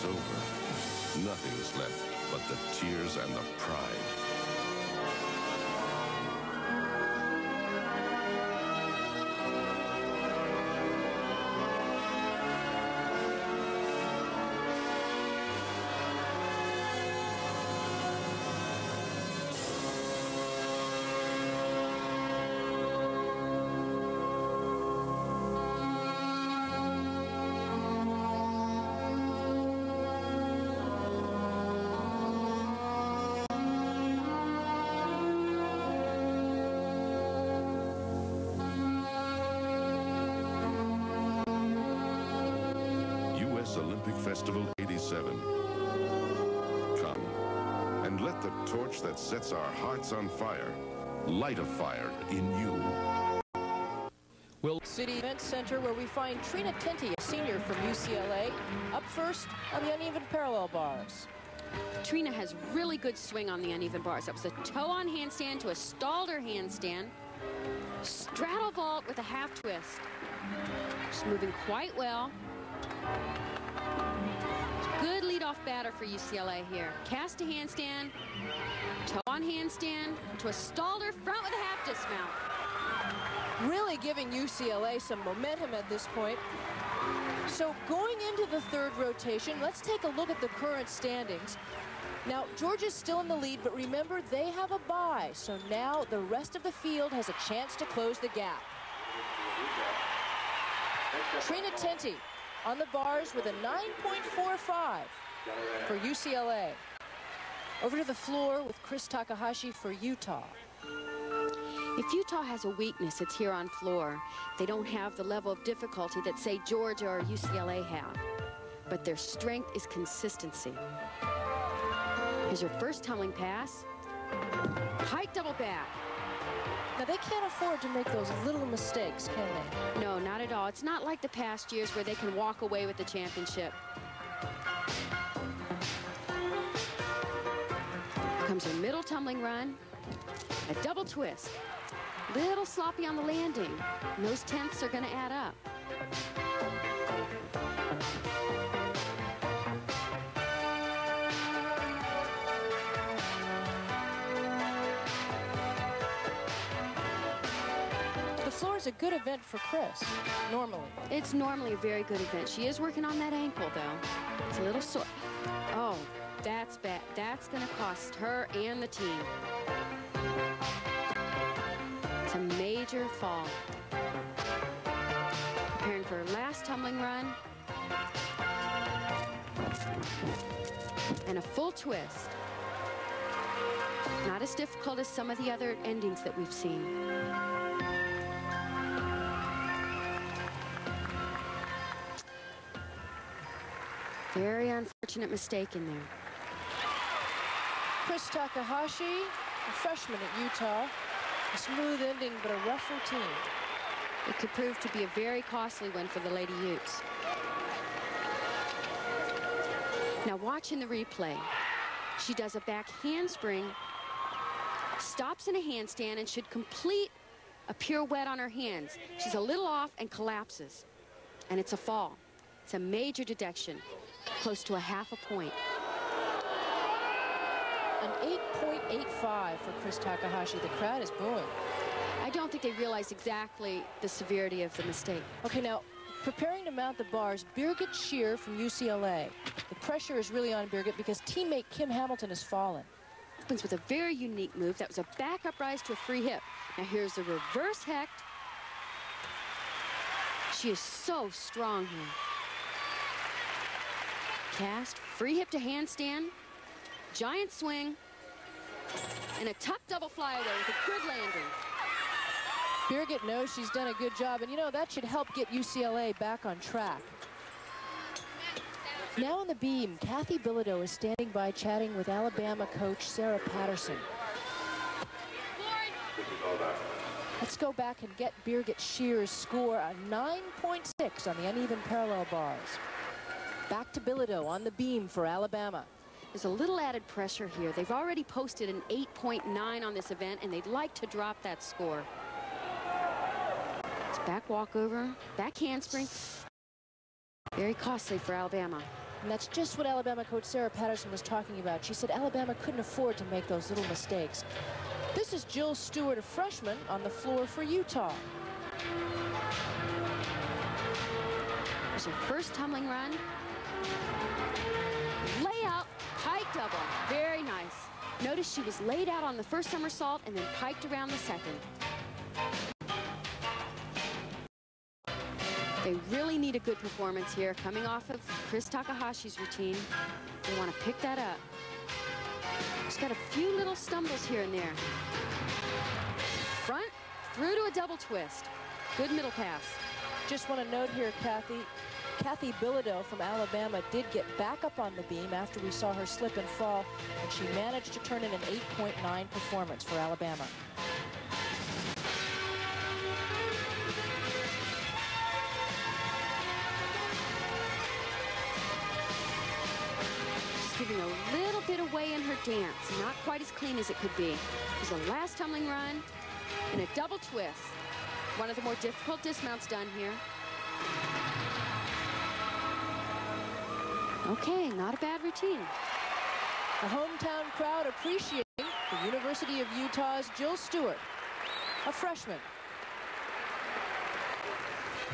it's over, nothing is left but the tears and the pride. Olympic Festival 87. Come and let the torch that sets our hearts on fire light a fire in you. City Event Center, where we find Trina Tenti, a senior from UCLA, up first on the uneven parallel bars. Trina has really good swing on the uneven bars. That was a toe-on handstand to a Stalder handstand. Straddle vault with a half twist. She's moving quite well. Good leadoff batter for UCLA here. Cast a handstand, toe-on handstand to a Stalder front with a half dismount. Really giving UCLA some momentum at this point. So going into the third rotation, let's take a look at the current standings. Now, Georgia's still in the lead, but remember, they have a bye. So now the rest of the field has a chance to close the gap. Trina Tenti on the bars with a 9.45 for UCLA. Over to the floor with Chris Takahashi for Utah. If Utah has a weakness, it's here on floor. They don't have the level of difficulty that, say, Georgia or UCLA have. But their strength is consistency. Here's her first tumbling pass. Hike double back. Now, they can't afford to make those little mistakes, can they? No, not at all. It's not like the past years where they can walk away with the championship. Here comes her middle tumbling run. A double twist. Little sloppy on the landing. And those tenths are going to add up. It's a good event for Chris, normally. It's normally a very good event. She is working on that ankle, though. It's a little sore. Oh, that's bad. That's going to cost her and the team. It's a major fall. Preparing for her last tumbling run. And a full twist. Not as difficult as some of the other endings that we've seen. Very unfortunate mistake in there. Chris Takahashi, a freshman at Utah. A smooth ending, but a rough routine. It could prove to be a very costly one for the Lady Utes. Now watching the replay. She does a back handspring, stops in a handstand, and should complete a pirouette on her hands. She's a little off and collapses. And it's a fall. It's a major deduction. Close to a half a point. An 8.85 for Chris Takahashi. The crowd is booing. I don't think they realize exactly the severity of the mistake. Okay, now, preparing to mount the bars, Birgit Shear from UCLA. The pressure is really on Birgit because teammate Kim Hamilton has fallen. Opens with a very unique move. That was a back up rise to a free hip. Now here's the reverse hecht. She is so strong here. Cast, free hip to handstand, giant swing, and a tuck double flyaway with a good landing. Birgit knows she's done a good job, and you know, that should help get UCLA back on track. Now on the beam, Kathy Bilodeau is standing by chatting with Alabama coach Sarah Patterson. Let's go back and get Birgit Shear's score, a 9.6 on the uneven parallel bars. Back to Bilodeau on the beam for Alabama. There's a little added pressure here. They've already posted an 8.9 on this event, and they'd like to drop that score. It's back walkover, back handspring. Very costly for Alabama. And that's just what Alabama coach Sarah Patterson was talking about. She said Alabama couldn't afford to make those little mistakes. This is Jill Stewart, a freshman, on the floor for Utah. There's her first tumbling run. Layout, pike double. Very nice. Notice she was laid out on the first somersault and then piked around the second. They really need a good performance here, coming off of Chris Takahashi's routine. They want to pick that up. She's got a few little stumbles here and there. Front, through to a double twist. Good middle pass. Just want to note here, Kathy Bilodeau from Alabama did get back up on the beam after we saw her slip and fall, and she managed to turn in an 8.9 performance for Alabama. Giving a little bit away in her dance. Not quite as clean as it could be. It was a last tumbling run and a double twist. One of the more difficult dismounts done here. Okay, not a bad routine. The hometown crowd appreciating the University of Utah's Jill Stewart, a freshman.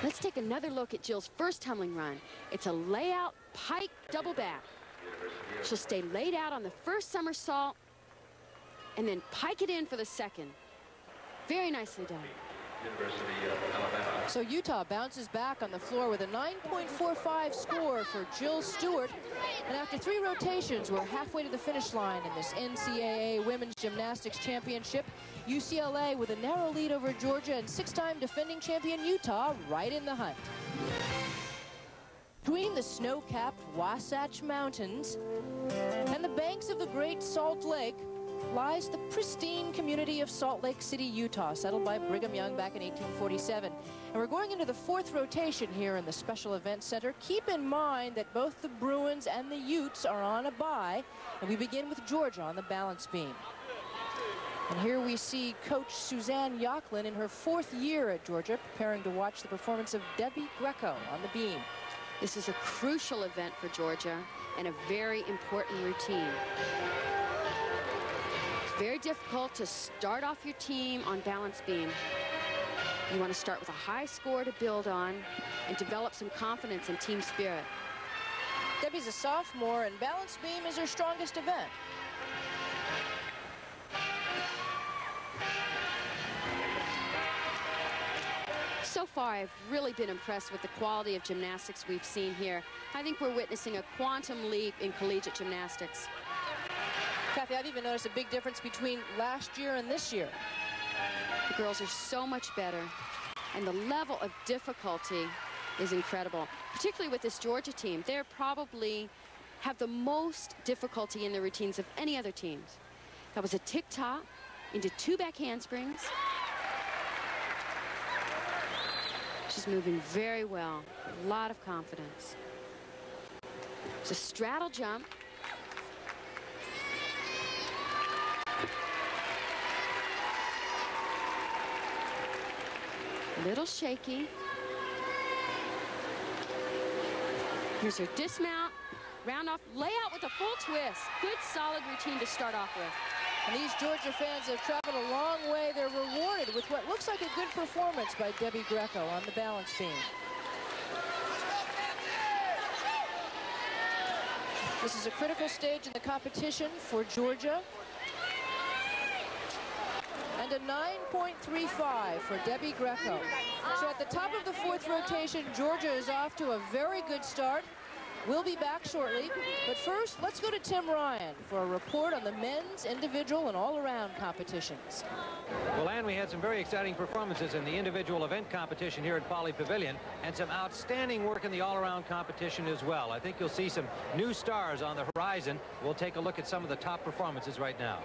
Let's take another look at Jill's first tumbling run. It's a layout pike double back. She'll stay laid out on the first somersault and then pike it in for the second. Very nicely done. So Utah bounces back on the floor with a 9.45 score for Jill Stewart. And after 3 rotations, we're halfway to the finish line in this NCAA Women's Gymnastics Championship. UCLA with a narrow lead over Georgia, and 6-time defending champion Utah right in the hunt. Between the snow-capped Wasatch Mountains and the banks of the Great Salt Lake lies the pristine community of Salt Lake City, Utah, settled by Brigham Young back in 1847. And we're going into the 4th rotation here in the Special Events Center. Keep in mind that both the Bruins and the Utes are on a bye, and we begin with Georgia on the balance beam. And here we see Coach Suzanne Yocklin in her 4th year at Georgia, preparing to watch the performance of Debbie Greco on the beam. This is a crucial event for Georgia and a very important routine. It's very difficult to start off your team on balance beam. You want to start with a high score to build on and develop some confidence and team spirit. Debbie's a sophomore, and balance beam is her strongest event. So far, I've really been impressed with the quality of gymnastics we've seen here. I think we're witnessing a quantum leap in collegiate gymnastics. Kathy, I've even noticed a big difference between last year and this year. The girls are so much better, and the level of difficulty is incredible, particularly with this Georgia team. They're probably have the most difficulty in the routines of any other teams. That was a tick-tock into 2 back handsprings. She's moving very well. A lot of confidence. It's a straddle jump. A little shaky. Here's her dismount. Round off, layout with a full twist. Good solid routine to start off with. And these Georgia fans have traveled a long way. They're rewarded with what looks like a good performance by Debbie Greco on the balance beam. This is a critical stage in the competition for Georgia. And a 9.35 for Debbie Greco. So at the top of the 4th rotation, Georgia is off to a very good start. We'll be back shortly, but first, let's go to Tim Ryan for a report on the men's, individual, and all-around competitions. Well, Ann, we had some very exciting performances in the individual event competition here at Pauley Pavilion, and some outstanding work in the all-around competition as well. I think you'll see some new stars on the horizon. We'll take a look at some of the top performances right now.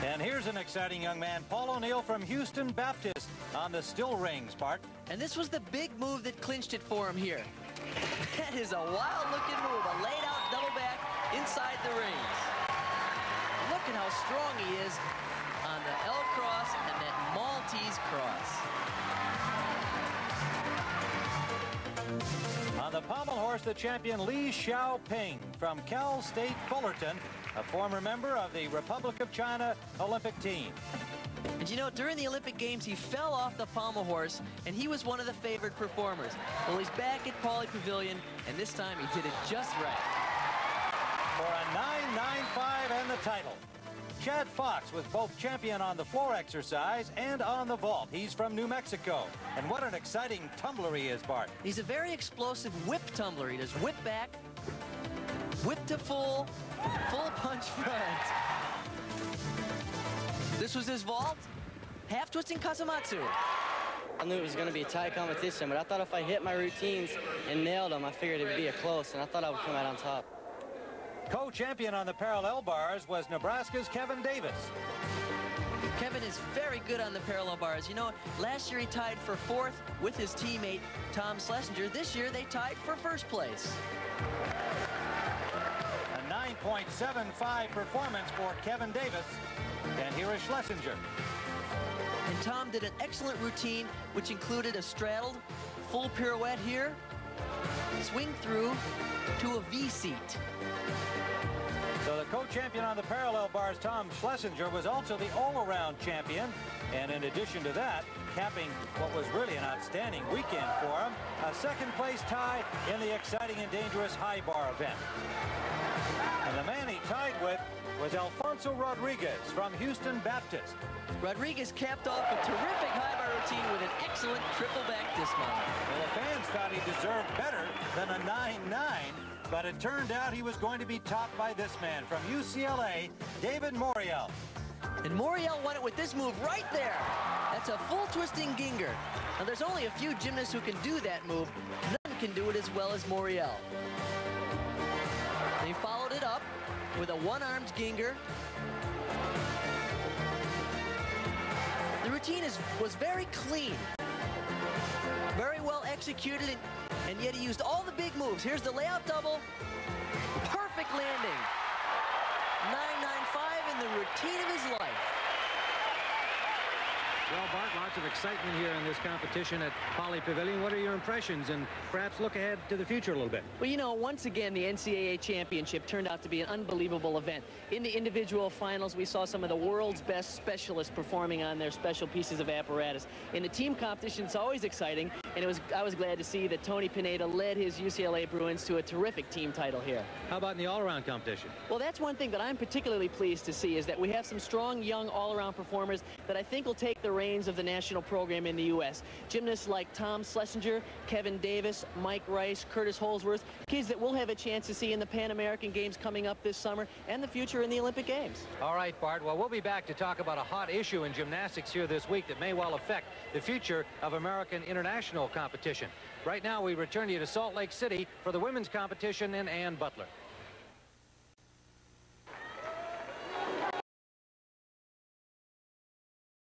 And here's an exciting young man, Paul O'Neill from Houston Baptist on the still rings part. And this was the big move that clinched it for him here. That is a wild-looking move, a laid-out double back inside the rings. Look at how strong he is on the L cross and that Maltese cross. On the pommel horse, the champion Li Xiaoping from Cal State Fullerton, a former member of the Republic of China Olympic team. And you know, during the Olympic Games, he fell off the pommel horse, and he was one of the favored performers. Well, he's back at Pauley Pavilion, and this time he did it just right. For a 9.95 and the title. Chad Fox was both champion on the floor exercise and on the vault. He's from New Mexico. And what an exciting tumbler he is, Bart. He's a very explosive whip tumbler. He does whip back, whip to full punch front. This was his vault, half twisting Kasamatsu. I knew it was going to be a tight competition, but I thought if I hit my routines and nailed them, I figured it would be a close, and I thought I would come out on top. Co-champion on the parallel bars was Nebraska's Kevin Davis. Kevin is very good on the parallel bars. You know, last year he tied for 4th with his teammate Tom Schlesinger. This year they tied for 1st place. A 9.75 performance for Kevin Davis. And here is Schlesinger. And Tom did an excellent routine, which included a straddled full pirouette here, swing through to a V seat. So the co-champion on the parallel bars, Tom Schlesinger, was also the all-around champion. And in addition to that, capping what was really an outstanding weekend for him, a 2nd-place tie in the exciting and dangerous high bar event. And the man he tied with was Alfonso Rodriguez from Houston Baptist. Rodriguez capped off a terrific high bar routine with an excellent triple back dismount. Well, the fans thought he deserved better than a 9.9, but it turned out he was going to be topped by this man from UCLA, David Morial. And Morial won it with this move right there. That's a full twisting Ginger. Now, there's only a few gymnasts who can do that move. None can do it as well as Morial. And he followed it up with a one-armed Ginger. The routine was very clean, very well executed, and yet he used all the big moves. Here's the layout double, perfect landing. 9.95 in the routine of his life. Well, Bart, lots of excitement here in this competition at Pauley Pavilion. What are your impressions, and perhaps look ahead to the future a little bit? Well, you know, once again, the NCAA championship turned out to be an unbelievable event. In the individual finals, we saw some of the world's best specialists performing on their special pieces of apparatus. In the team competition, it's always exciting, and I was glad to see that Tony Pineda led his UCLA Bruins to a terrific team title here. How about in the all-around competition? Well, that's one thing that I'm particularly pleased to see, is that we have some strong, young, all-around performers that I think will take the reins of the national program in the U.S. Gymnasts like Tom Schlesinger, Kevin Davis, Mike Rice, Curtis Holsworth, kids that we'll have a chance to see in the Pan American Games coming up this summer and the future in the Olympic Games. All right, Bart. Well, we'll be back to talk about a hot issue in gymnastics here this week that may well affect the future of American international competition. Right now, we return you to Salt Lake City for the women's competition in Ann Butler.